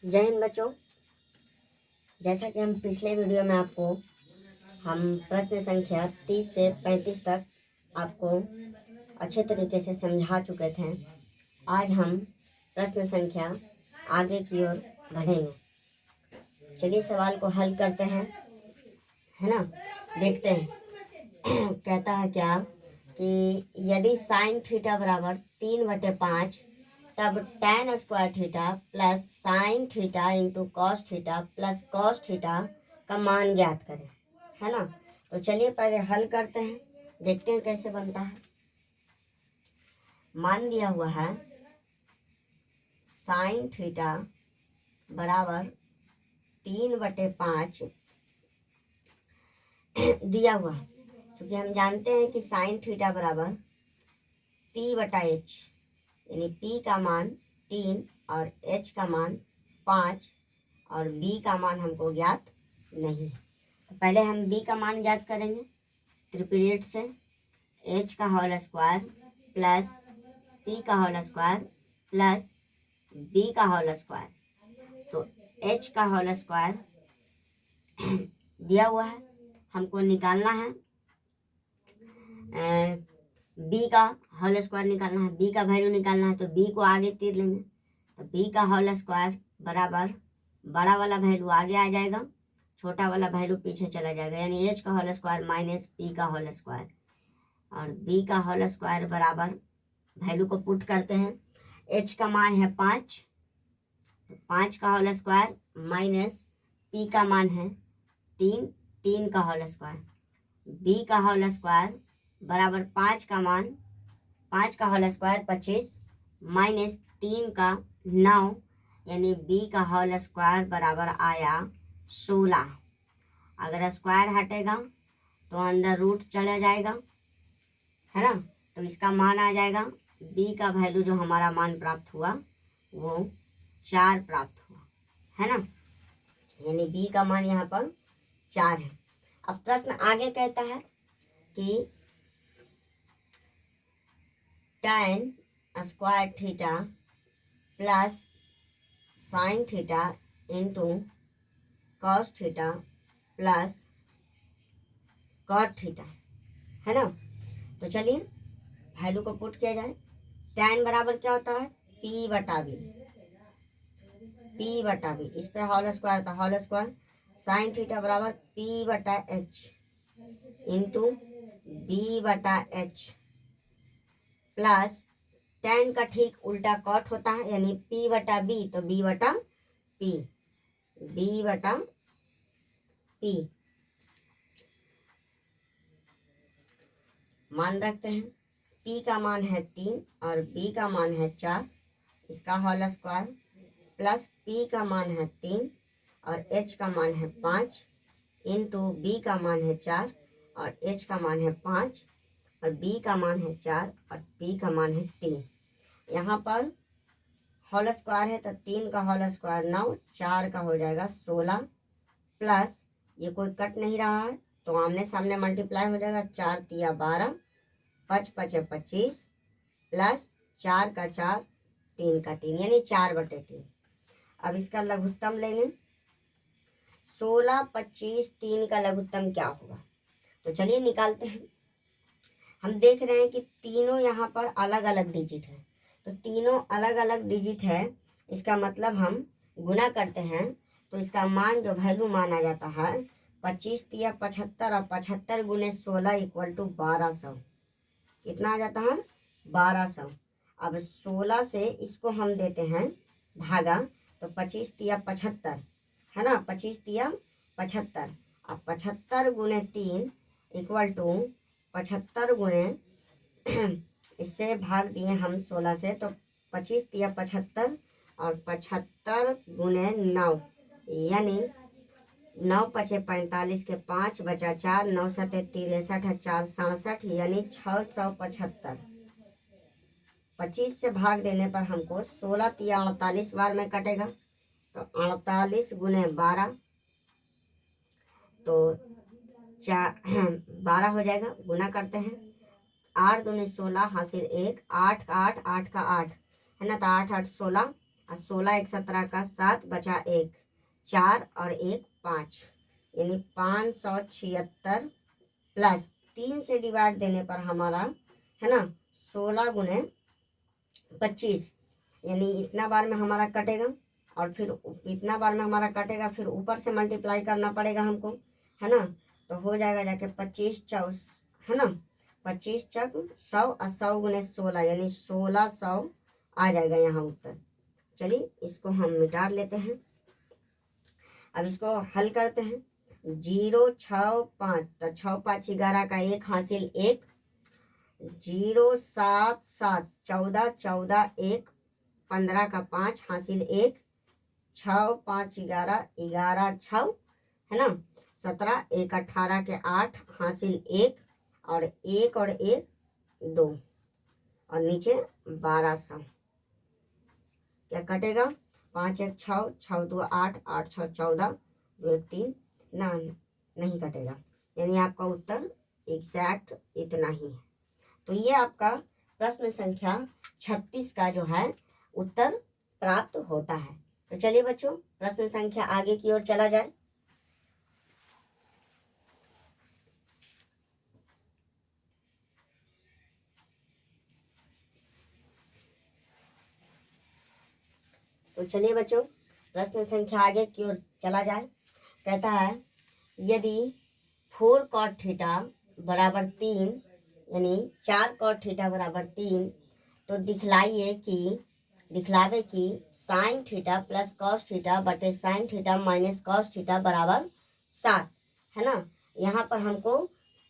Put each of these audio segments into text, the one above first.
जय हिंद बच्चों। जैसा कि हम पिछले वीडियो में हम प्रश्न संख्या 30 से 35 तक आपको अच्छे तरीके से समझा चुके थे। आज हम प्रश्न संख्या आगे की ओर बढ़ेंगे। चलिए सवाल को हल करते हैं, है ना। देखते हैं कहता है क्या कि यदि साइन थीटा बराबर 3/5 तब tan square theta plus sine theta into cos theta plus cos theta का मान ज्ञात करें, है ना। तो चलिए पहले हल करते हैं, देखते हैं कैसे बनता है। मान दिया हुआ है साइन थीटा बराबर 3/5 दिया हुआ है। क्योंकि हम जानते हैं कि साइन थीटा बराबर p/h, यानी p का मान 3 और h का मान 5 और b का मान हमको ज्ञात नहीं है। तो पहले हम b का मान ज्ञात करेंगे त्रिपीरियड से। h का होल स्क्वायर प्लस p का होल स्क्वायर प्लस b का होल स्क्वायर। तो h का होल स्क्वायर दिया हुआ है, हमको निकालना है। b का होल स्क्वायर निकालना है, b का वैल्यू निकालना है। तो b को आगे तीर लेंगे, तो b का होल स्क्वायर बराबर बड़ा वाला वैल्यू आगे आ जाएगा, छोटा वाला वैल्यू पीछे चला जाएगा, यानी h का होल स्क्वायर माइनस p का होल स्क्वायर। और b का होल स्क्वायर बराबर वैल्यू को पुट करते हैं। h का मान है 5, तो 5 का होल स्क्वायर माइनस p का मान है 3, 3 का होल स्क्वायर। b का होल स्क्वायर बराबर 5 का मान 5 का होल स्क्वायर 25 माइनस 3 का 9, यानी b का होल स्क्वायर बराबर आया 16। अगर स्क्वायर हटेगा तो अंदर रूट चला जाएगा, है ना। तो इसका मान आ जाएगा, b का वैल्यू जो हमारा मान प्राप्त हुआ वो 4 प्राप्त हुआ, है ना। यानी b का मान यहाँ पर 4 है। अब प्रश्न आगे कहता है कि tan square theta plus sine theta into cos theta plus cot theta, है ना। तो चलिए वैल्यू को पुट किया जाए। tan बराबर क्या होता है p/b, p/b। इस पे होल स्क्वायर था, होल स्क्वायर। साइन थीटा बराबर p/h into b/h plus tan का ठीक उल्टा कॉट होता है, यानी p/b, तो b/p, b/p। मान रखते हैं, p का मान है 3 और b का मान है 4, इसका होल स्क्वायर प्लस p का मान है 3 और h का मान है 5 इंटू b का मान है 4 और h का मान है 5 और b का मान है 4 और p का मान है 3। यहाँ पर होल स्क्वायर है तो 3 का होल स्क्वायर 9, 4 का हो जाएगा 16 प्लस ये कोई कट नहीं रहा है तो आमने सामने मल्टीप्लाई हो जाएगा। 4 तिया 12, 5 5 25 प्लस 4 का 4, 3 का 3, यानी 4/3। अब इसका लघुत्तम लेंगे, 16, 25, 3 का लघुत्तम क्या होगा, तो चलिए निकालते हैं। हम देख रहे हैं कि तीनों यहाँ पर अलग अलग डिजिट है, तो तीनों अलग अलग डिजिट है, इसका मतलब हम गुना करते हैं तो इसका मान जो वैल्यू माना जाता है 25 तिया 75 और 75 गुने 16 इक्वल टू 1200। कितना आ जाता है 1200। अब 16 से इसको हम देते हैं भागा, तो 25 तिया 75, है ना, 25 तिया 75। अब 75 गुने 3 इक्वल टू 75 गुने इससे भाग दिए हम 16 से, तो 25 तिया 75 और 75 गुने 9, यानी 9 पचे 45 के 5 बचा 4, 9 सते 63 है 4 67, यानी 675। 25 से भाग देने पर हमको 16 तिया 48 बार में कटेगा, तो 48 गुने 12, तो 12 हो जाएगा। गुना करते हैं, 8 दूनी 16 हासिल 1, 8 का 8, 8 का 8, है ना, तो 8 8 16, और 16 एक 17 का 7 बचा 1 4 और 1 5 यानी 576 प्लस 3 से डिवाइड देने पर हमारा है ना 16 गुने 25 यानी इतना बार में हमारा कटेगा और फिर इतना बार में हमारा कटेगा, फिर ऊपर से मल्टीप्लाई करना पड़ेगा हमको, है ना। तो हो जाएगा जाके 25 चौ है ना 25 चक 100 और 100 गुने 16 यानी 1600 आ जाएगा यहाँ उत्तर। चलिए इसको हम मिटा लेते हैं। अब इसको हल करते हैं। 0 6 5 तो 6 5 11 का 1 हासिल 1 0 7 7 14 14 1 15 का 5 हासिल 1 6 5 11 11 6 है ना 17 1 18 के 8 हासिल 1 और 1 और 1 2 और नीचे 1200 क्या कटेगा 5 1 6 6 2 8 8 6 14 2 1 3 ना नहीं कटेगा, यानी आपका उत्तर एग्जैक्ट इतना ही है। तो ये आपका प्रश्न संख्या 36 का जो है उत्तर प्राप्त होता है। तो चलिए बच्चों प्रश्न संख्या आगे की ओर चला जाए। तो चलिए बच्चों प्रश्न संख्या आगे की ओर चला जाए। कहता है यदि 4 cot थीटा बराबर 3 यानी 4 cot थीटा बराबर 3 तो दिखलावे कि sine theta plus cos theta बटे sine theta minus cos theta बराबर 7 है ना। यहाँ पर हमको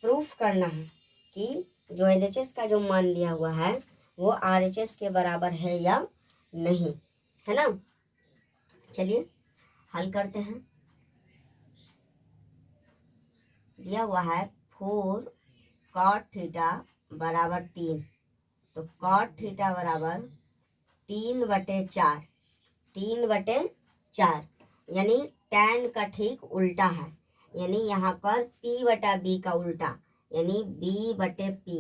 प्रूफ करना है कि जो LHS का जो मान दिया हुआ है वो RHS के बराबर है या नहीं, है ना। चलिए हल करते हैं। दिया हुआ है 4 cot थीटा बराबर 3 तो cot थीटा बराबर 3/4 3/4 यानी tan का ठीक उल्टा है, यानी यहाँ पर P/B का उल्टा यानी B/P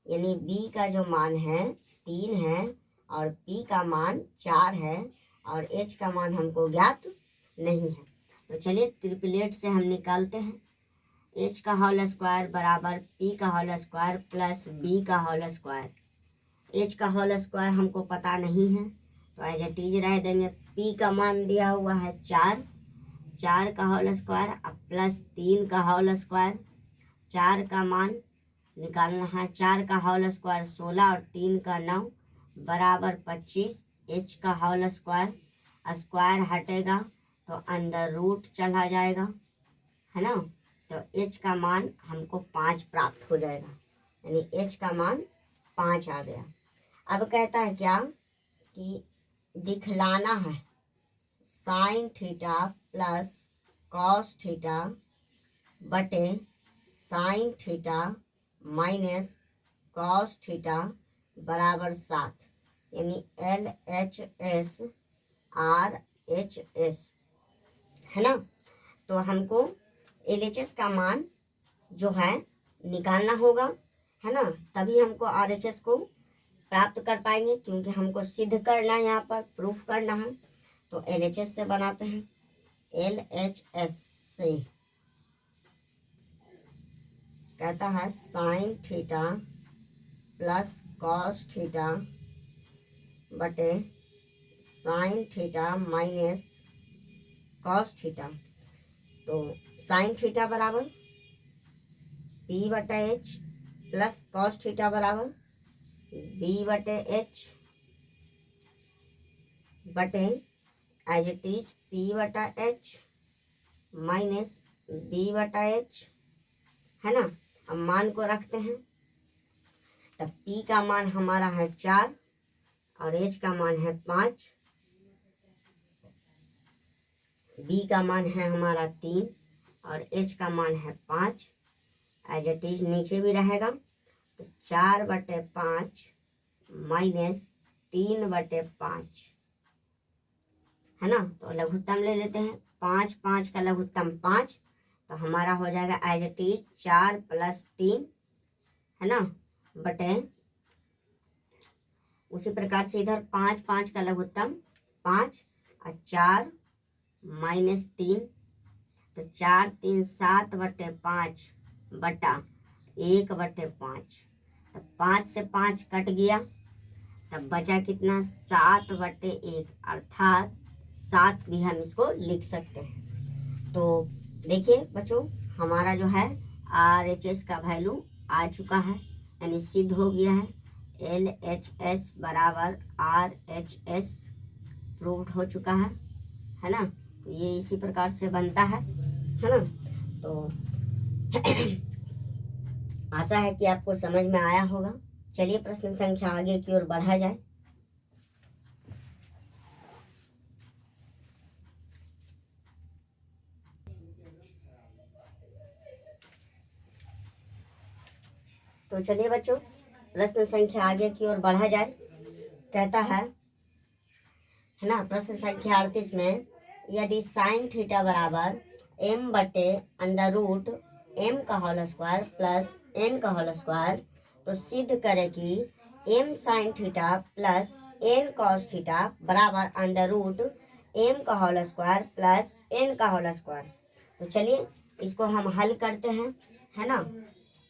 यानी B का जो मान है 3 है और P का मान 4 है और H का मान हमको ज्ञात नहीं है। तो चलिए ट्रिपलेट से हम निकालते हैं। H का होल स्क्वायर बराबर P का होल स्क्वायर प्लस B का होल स्क्वायर। H का होल स्क्वायर हमको पता नहीं है तो एज इट इज रह देंगे। P का मान दिया हुआ है 4 का होल स्क्वायर अब प्लस 3 का होल स्क्वायर। 4 का मान निकालना है, 4 का होल स्क्वायर 16 और 3 का 9 बराबर 25। H का होल स्क्वायर स्क्वायर हटेगा तो अंदर रूट चला जाएगा, है ना। तो H का मान हमको 5 प्राप्त हो जाएगा, यानी H का मान 5 आ गया। अब कहता है क्या कि दिखलाना है sine theta plus cos theta बटे sine theta minus cos theta बराबर 7 यानी LHS RHS, है ना। तो हमको LHS का मान जो है निकालना होगा, है ना, तभी हमको RHS को प्राप्त कर पाएंगे, क्योंकि हमको सिद्ध करना है, यहाँ पर प्रूफ करना है। तो LHS से बनाते हैं। LHS से कहता है sine theta plus cos theta बटे sine theta minus cos theta. तो साइन थीटा बराबर P/H प्लस कॉस थीटा बराबर B/H बटे as it is P/H minus B/H, है ना। अब मान को रखते हैं, तब P का मान हमारा है 4 और H का मान है 5, B का मान है हमारा 3 और H का मान है 5। एज इट इज नीचे भी रहेगा तो 4/5 माइनस 3/5, है ना। तो लघुत्तम ले लेते हैं। 5 5 का लघुत्तम 5 तो हमारा हो जाएगा एज इट इज 4 + 3, है ना, बटे उसी प्रकार से इधर 5 5 का लघुत्तम 5 और 4 माइनस 3, तो 4 3 7/5 बटा 1/5, तो 5 से 5 कट गया, तब बचा कितना 7/1, अर्थात 7 भी हम इसको लिख सकते हैं। तो देखिए बच्चों, हमारा जो है RHS का वैल्यू आ चुका है, यानी सिद्ध हो गया है। LHS बराबर RHS प्रूव्ड हो चुका है ना। तो ये इसी प्रकार से बनता है ना। तो आशा है कि आपको समझ में आया होगा। चलिए प्रश्न संख्या आगे की ओर बढ़ा जाए। तो चलिए बच्चों, प्रश्न संख्या आगे की ओर बढ़ा जाए। कहता है ना, प्रश्न संख्या 38 में, यदि साइन थीटा बराबर m/√m का होल स्क्वायर प्लस n का होल स्क्वायर, तो सिद्ध करें कि m sign theta plus n cos theta बराबर √m का होल स्क्वायर प्लस n का होल स्क्वायर। तो चलिए इसको हम हल करते हैं, है ना।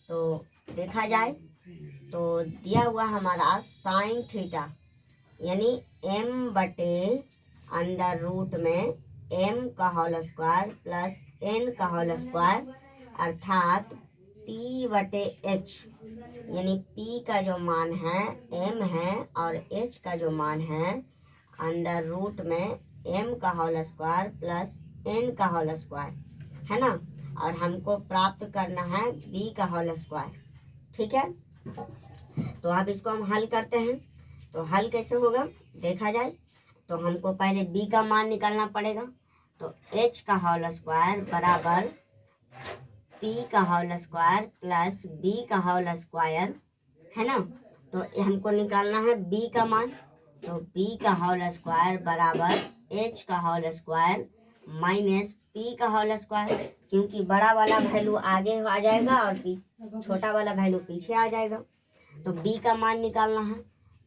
तो देखा जाए तो दिया हुआ हमारा साइन थीटा यानी m/√m का होल स्क्वायर प्लस n का होल स्क्वायर, अर्थात p/h, यानी p का जो मान है m है और h का जो मान है √m का होल स्क्वायर प्लस n का होल स्क्वायर, है ना। और हमको प्राप्त करना है b का होल स्क्वायर, ठीक है। तो अब इसको हम हल करते हैं। तो हल कैसे होगा देखा जाए तो हमको पहले b का मान निकालना पड़ेगा। तो h का होल स्क्वायर बराबर p का होल स्क्वायर प्लस b का होल स्क्वायर, है ना। तो हमको निकालना है b का मान। तो b का होल स्क्वायर बराबर h का होल स्क्वायर माइनस p का होल स्क्वायर, क्योंकि बड़ा वाला वैल्यू आगे आ जाएगा और छोटा वाला वैल्यू पीछे आ जाएगा। तो b का मान निकालना है।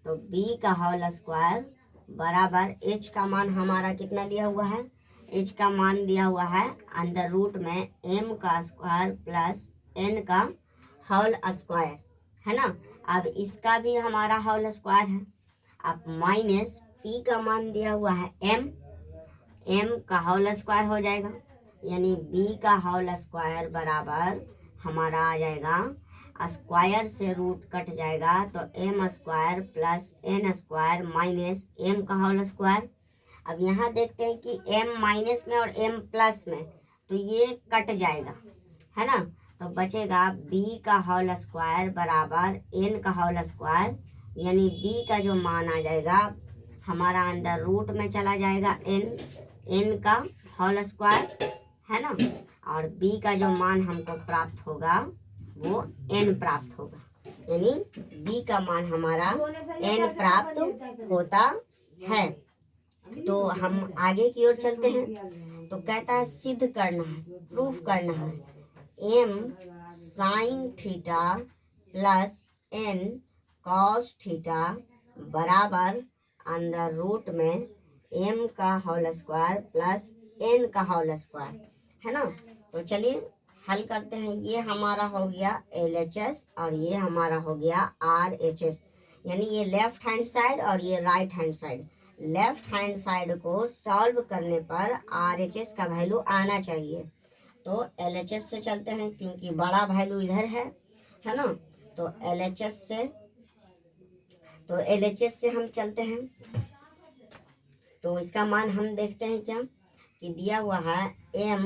तो b का होल स्क्वायर बराबर h का मान हमारा कितना दिया हुआ है, h का मान दिया हुआ है √m का स्क्वायर प्लस n का होल स्क्वायर, है ना। अब इसका भी हमारा होल स्क्वायर है। अब माइनस p का मान दिया हुआ है m का होल स्क्वायर हो जाएगा, यानी b का होल स्क्वायर बराबर हमारा आ जाएगा, स्क्वायर से रूट कट जाएगा तो m square plus n square minus m का होल स्क्वायर। अब यहाँ देखते हैं कि m माइनस में और m प्लस में, तो ये कट जाएगा, है ना। तो बचेगा b का होल स्क्वायर बराबर n का होल स्क्वायर, यानी b का जो मान आ जाएगा हमारा अंदर रूट में चला जाएगा n का होल स्क्वायर, है ना। और b का जो मान हमको प्राप्त होगा वो n प्राप्त होगा, यानी b का मान हमारा n प्राप्त होता है। तो हम आगे की ओर चलते हैं। तो कहता है सिद्ध करना है, प्रूफ करना है, m sign theta plus n cos theta बराबर √m का होल स्क्वायर प्लस n का होल स्क्वायर, है ना। तो चलिए हल करते हैं। ये हमारा हो गया LHS और ये हमारा हो गया RHS, यानी ये लेफ्ट हैंड साइड और ये right hand side. Left hand side को सॉल्व करने पर RHS का वैल्यू आना चाहिए। तो LHS से चलते हैं, क्योंकि बड़ा वैल्यू इधर है ना। तो LHS से हम चलते हैं। तो इसका मान हम देखते हैं क्या कि दिया हुआ है m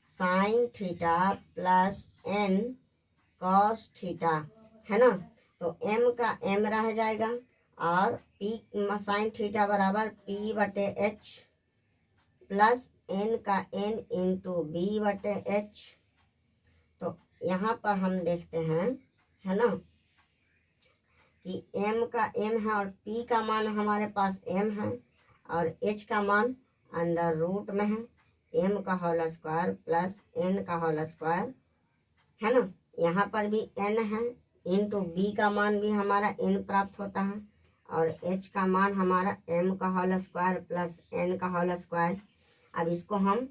sign theta plus n cos theta, है ना। तो m का m रह जाएगा और p साइन थीटा बराबर p/h प्लस n का n इंटू b/h। तो यहाँ पर हम देखते हैं, है ना, कि m का m है और p का मान हमारे पास m है और h का मान अंदर रूट में है m का होल स्क्वायर प्लस n का होल स्क्वायर, है ना। यहाँ पर भी n है, इंटू b का मान भी हमारा n प्राप्त होता है और h का मान हमारा m का होल स्क्वायर प्लस n का होल स्क्वायर। अब इसको हम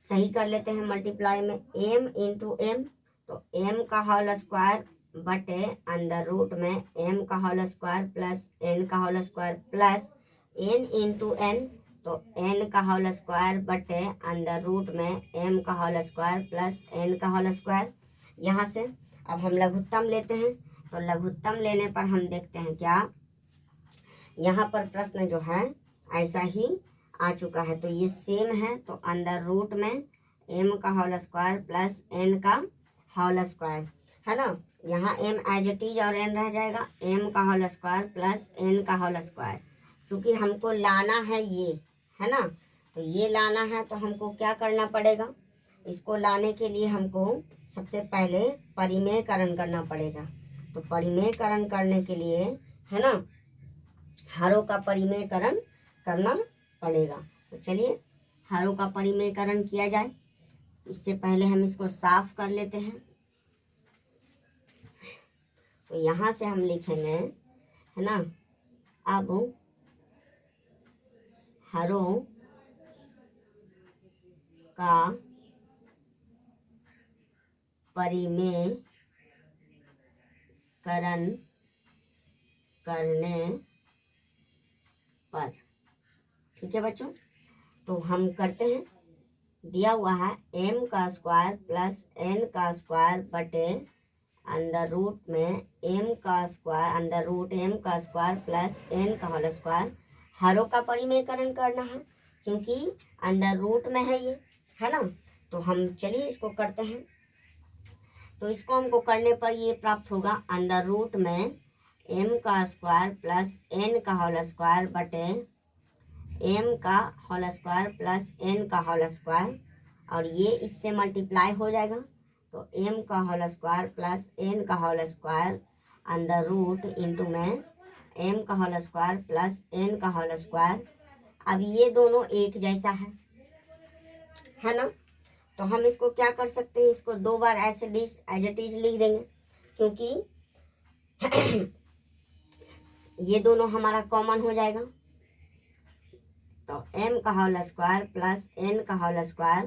सही कर लेते हैं मल्टीप्लाई में, m इंटू एम, तो m का होल स्क्वायर बटे अंडर रूट में m का होल स्क्वायर प्लस n का whole square plus n into n, तो n का होल स्क्वायर बटे अंडर रूट में m का होल स्क्वायर प्लस n का होल स्क्वायर। यहाँ से अब हम लघुत्तम लेते हैं, तो लघुत्तम लेने पर हम देखते हैं क्या यहाँ पर प्रश्न जो है ऐसा ही आ चुका है, तो ये सेम है, तो अंडर रूट में m का होल स्क्वायर प्लस n का होल स्क्वायर है ना। यहाँ m एज इट इज और n रह जाएगा, m का होल स्क्वायर प्लस n का होल स्क्वायर। चूँकि हमको लाना है ये, है ना, तो ये लाना है तो हमको क्या करना पड़ेगा, इसको लाने के लिए हमको सबसे पहले परिमेयकरण करना पड़ेगा। तो परिमेयकरण करने के लिए, है ना, हरों का परिमेयकरण करना पड़ेगा। तो चलिए हरों का परिमेयकरण किया जाए। इससे पहले हम इसको साफ कर लेते हैं। तो यहाँ से हम लिखेंगे, है ना, अब हरों का परिमेयकरण करने पर, ठीक है बच्चों, तो हम करते हैं। दिया हुआ है m का स्क्वायर प्लस n का स्क्वायर बटे अंडर रूट में m का स्क्वायर, अंडर रूट m का स्क्वायर प्लस n का होल स्क्वायर। हरों का परिमेयकरण करना है क्योंकि अंडर रूट में है ये, है ना। तो हम चलिए इसको करते हैं। तो इसको हमको करने पर ये प्राप्त होगा अंडर रूट में m का स्क्वायर प्लस n का होल स्क्वायर बटे m का होल स्क्वायर प्लस n का होल स्क्वायर, और ये इससे मल्टीप्लाई हो जाएगा, तो m का होल स्क्वायर प्लस n का whole square under root into में m का होल स्क्वायर प्लस n का होल स्क्वायर। अब ये दोनों एक जैसा है ना, तो हम इसको क्या कर सकते हैं, इसको दो बार ऐसे एज इट इज लिख देंगे, क्योंकि ये दोनों हमारा कॉमन हो जाएगा। तो m का होल स्क्वायर प्लस n का होल स्क्वायर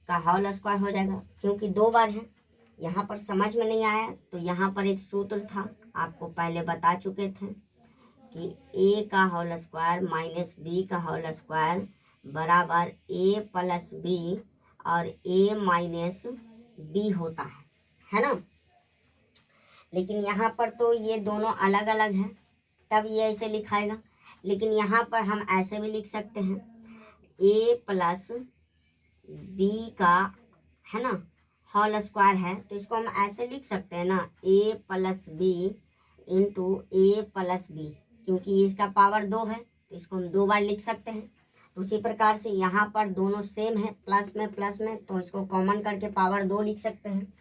का होल स्क्वायर हो जाएगा, क्योंकि दो बार है। यहाँ पर समझ में नहीं आया तो यहाँ पर एक सूत्र था, आपको पहले बता चुके थे कि a का होल स्क्वायर माइनस b का होल स्क्वायर बराबर a प्लस b और a माइनस b होता है ना। लेकिन यहाँ पर तो ये दोनों अलग अलग हैं, तब ये ऐसे लिखाएगा। लेकिन यहाँ पर हम ऐसे भी लिख सकते हैं, a प्लस b का, है ना, होल स्क्वायर है, तो इसको हम ऐसे लिख सकते हैं ना, a plus b into a plus b, क्योंकि इसका पावर 2 है तो इसको हम दो बार लिख सकते हैं। उसी प्रकार से यहाँ पर दोनों सेम है, प्लस में, तो इसको कॉमन करके पावर 2 लिख सकते हैं,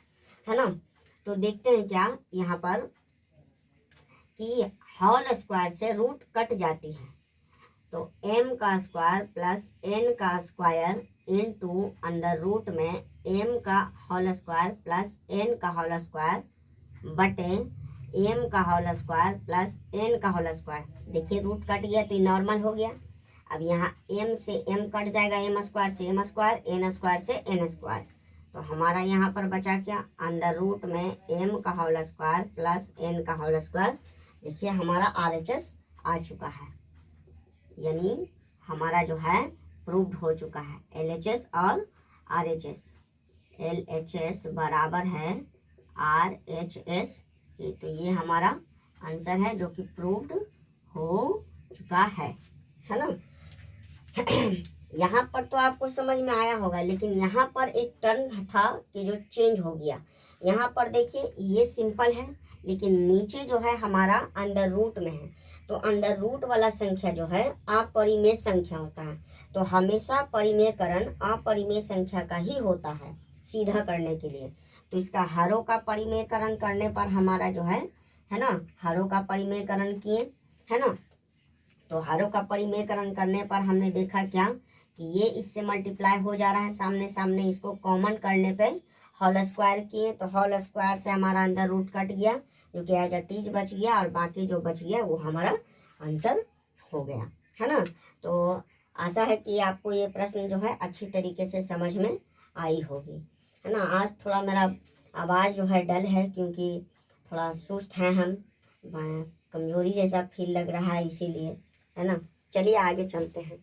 है ना। तो देखते हैं क्या यहाँ पर कि होल स्क्वायर से रूट कट जाती है, तो m का स्क्वायर प्लस n का स्क्वायर इंटू अंडर रूट में m का होल स्क्वायर प्लस n का होल स्क्वायर बटे m का होल स्क्वायर प्लस n का होल स्क्वायर। देखिए रूट कट गया तो ये नॉर्मल हो गया। अब यहाँ m से m कट जाएगा, m स्क्वायर से m स्क्वायर, n स्क्वायर से n स्क्वायर, तो हमारा यहाँ पर बचा क्या, अंडर रूट में m का होल स्क्वायर प्लस n का होल स्क्वायर। देखिए हमारा RHS आ चुका है, यानी हमारा जो है प्रूव्ड हो चुका है। LHS और RHS, LHS बराबर है RHS, तो ये हमारा आंसर है जो कि प्रूव्ड हो चुका है ना। यहाँ पर तो आपको समझ में आया होगा, लेकिन यहाँ पर एक टर्म था कि जो चेंज हो गया। यहाँ पर देखिए ये सिंपल है, लेकिन नीचे जो है हमारा अंडर रूट में है, तो अंडर रूट वाला संख्या जो है अपरिमेय संख्या होता है, तो हमेशा परिमेयकरण अपरिमेय संख्या का ही होता है सीधा करने के लिए। तो इसका हरों का परिमेयकरण करने पर हमारा जो है ना, हरों का परिमेयकरण किए, है ना। तो हरों का परिमेयकरण करने पर हमने देखा क्या कि ये इससे मल्टीप्लाई हो जा रहा है सामने सामने, इसको कॉमन करने पे होल स्क्वायर किए तो होल स्क्वायर से हमारा अंदर रूट कट गया, जो कि एज अ टीज बच गया, और बाकी जो बच गया वो हमारा आंसर हो गया, है ना। तो आशा है कि आपको ये प्रश्न जो है अच्छी तरीके से समझ में आई होगी, है ना। आज थोड़ा मेरा आवाज़ जो है डल है, क्योंकि थोड़ा सुस्त हैं हम, कमजोरी जैसा फील लग रहा है, इसीलिए, है ना। चलिए आगे चलते हैं।